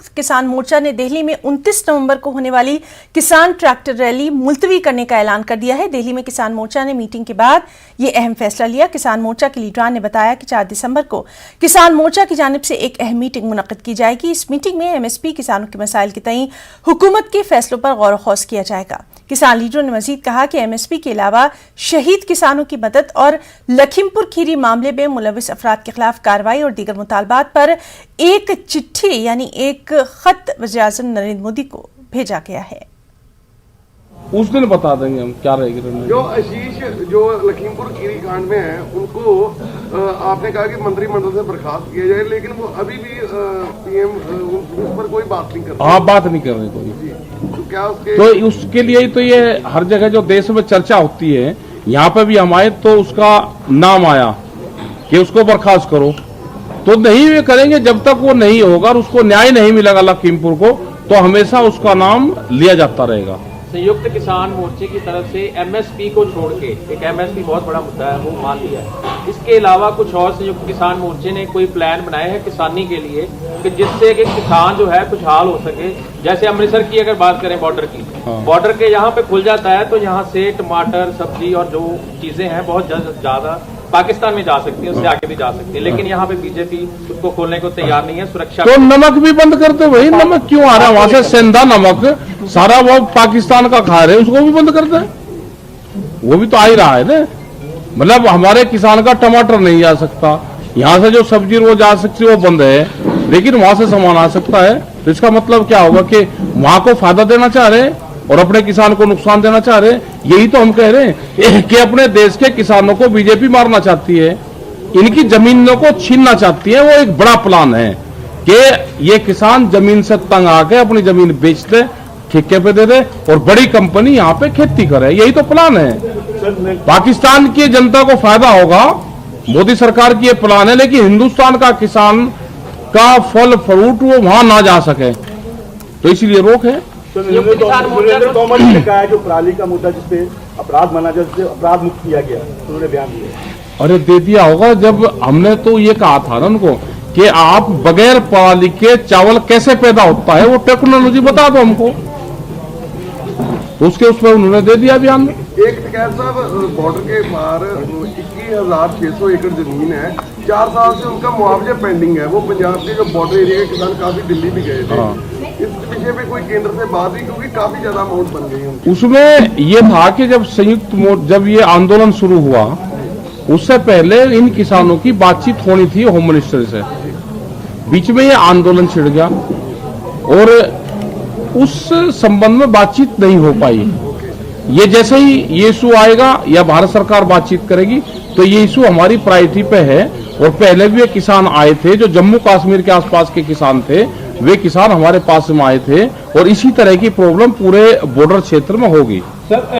संयुक्त किसान मोर्चा ने दिल्ली में 29 नवंबर को होने वाली किसान ट्रैक्टर रैली मुलतवी करने का ऐलान कर दिया है। दिल्ली में किसान मोर्चा ने मीटिंग के बाद ये अहम फैसला लिया। किसान मोर्चा के लीडरान ने बताया कि 4 दिसंबर को किसान मोर्चा की जानिब से एक अहम मीटिंग मुनक्किद की जाएगी। इस मीटिंग में एमएसपी, किसानों के मसाइल के तई हुकूमत के फैसलों पर गौर खौस किया जाएगा। किसान लीडरों ने मजीद कहा कि एमएसपी के अलावा शहीद किसानों की मदद और लखीमपुर खीरी मामले में मुलविस अफराद के खिलाफ कार्रवाई और दीगर मुतालबात पर एक चिट्ठी यानी एक खत वज़ीर-ए-आज़म नरेंद्र मोदी को भेजा गया है। उस दिन बता देंगे हम क्या रहेगी। जो आशीष जो लखीमपुर खीरी कांड में है उनको आपने कहा कि मंत्रिमंडल से बर्खास्त किया जाए, लेकिन वो अभी भी पीएम उस पर कोई बात नहीं कर रहे। हाँ, बात नहीं कर रहे कोई। तो क्या उसके लिए तो ये हर जगह जो देश में चर्चा होती है, यहाँ पे भी हम आए तो उसका नाम आया कि उसको बर्खास्त करो, तो नहीं वे करेंगे जब तक वो नहीं होगा और उसको न्याय नहीं मिलेगा लखीमपुर को, तो हमेशा उसका नाम लिया जाता रहेगा। संयुक्त किसान मोर्चे की तरफ से एमएसपी को छोड़ के, एक एमएसपी बहुत बड़ा मुद्दा है वो मान लिया है, इसके अलावा कुछ और संयुक्त किसान मोर्चे ने कोई प्लान बनाए हैं किसानी के लिए कि जिससे कि किसान जो है खुशहाल हो सके। जैसे अमृतसर की अगर बात करें बॉर्डर की, बॉर्डर के यहाँ पे खुल जाता है तो यहाँ से टमाटर, सब्जी और जो चीजें हैं बहुत ज्यादा पाकिस्तान में जा सकती है, उससे आगे भी जा सकती है, लेकिन यहाँ पे बीजेपी उसको खोलने को तैयार नहीं है। सुरक्षा तो नमक भी बंद करते, वही नमक क्यों आ रहा है वहां से सेंधा नमक सारा वो पाकिस्तान का खा रहे, उसको भी बंद करते हैं। वो भी तो आ ही रहा है ना। मतलब हमारे किसान का टमाटर नहीं जा सकता, यहाँ से जो सब्जी वो जा सकती है वो बंद है, लेकिन वहां से सामान आ सकता है। तो इसका मतलब क्या होगा कि वहां को फायदा देना चाह रहे हैं और अपने किसान को नुकसान देना चाह रहे हैं। यही तो हम कह रहे हैं कि अपने देश के किसानों को बीजेपी मारना चाहती है, इनकी जमीनों को छीनना चाहती है। वो एक बड़ा प्लान है कि ये किसान जमीन से तंग आके अपनी जमीन बेच दे, ठेके पे दे दे और बड़ी कंपनी यहाँ पे खेती करे। यही तो प्लान है। पाकिस्तान की जनता को फायदा होगा, मोदी सरकार की ये प्लान है, लेकिन हिंदुस्तान का किसान का फल फ्रूट वो वहां ना जा सके, तो इसीलिए रोक है। नरेंद्र तोमर ने कहा है जो पराली का मुद्दा जिसपे अपराध माना जाए, जिससे अपराध मुक्त किया गया, उन्होंने बयान दिया। अरे दे दिया होगा, जब हमने तो ये कहा था ना उनको कि आप बगैर पराली के चावल कैसे पैदा होता है वो टेक्नोलॉजी बता दो हमको, तो उसके उसमें उन्होंने दे दिया बयान। एक टिकैत साहब बॉर्डर के पार 21,600 एकड़ जमीन है, 4 साल से उनका मुआवजा पेंडिंग है। वो पंजाब के जो बॉर्डर एरिया के किसान काफी दिल्ली भी गए थे। इस विषय पे कोई केंद्र से बात हुई, क्योंकि काफी ज्यादा अमाउंट बन गई है। उसमें ये था कि जब ये आंदोलन शुरू हुआ उससे पहले इन किसानों की बातचीत होनी थी होम मिनिस्टर से, बीच में ये आंदोलन छिड़ गया और उस संबंध में बातचीत नहीं हो पाई। ये जैसे ही ये इशू आएगा या भारत सरकार बातचीत करेगी तो ये इशू हमारी प्रायोरिटी पे है। और पहले भी ये किसान आए थे जो जम्मू कश्मीर के आसपास के किसान थे, वे किसान हमारे पास में आए थे और इसी तरह की प्रॉब्लम पूरे बॉर्डर क्षेत्र में होगी।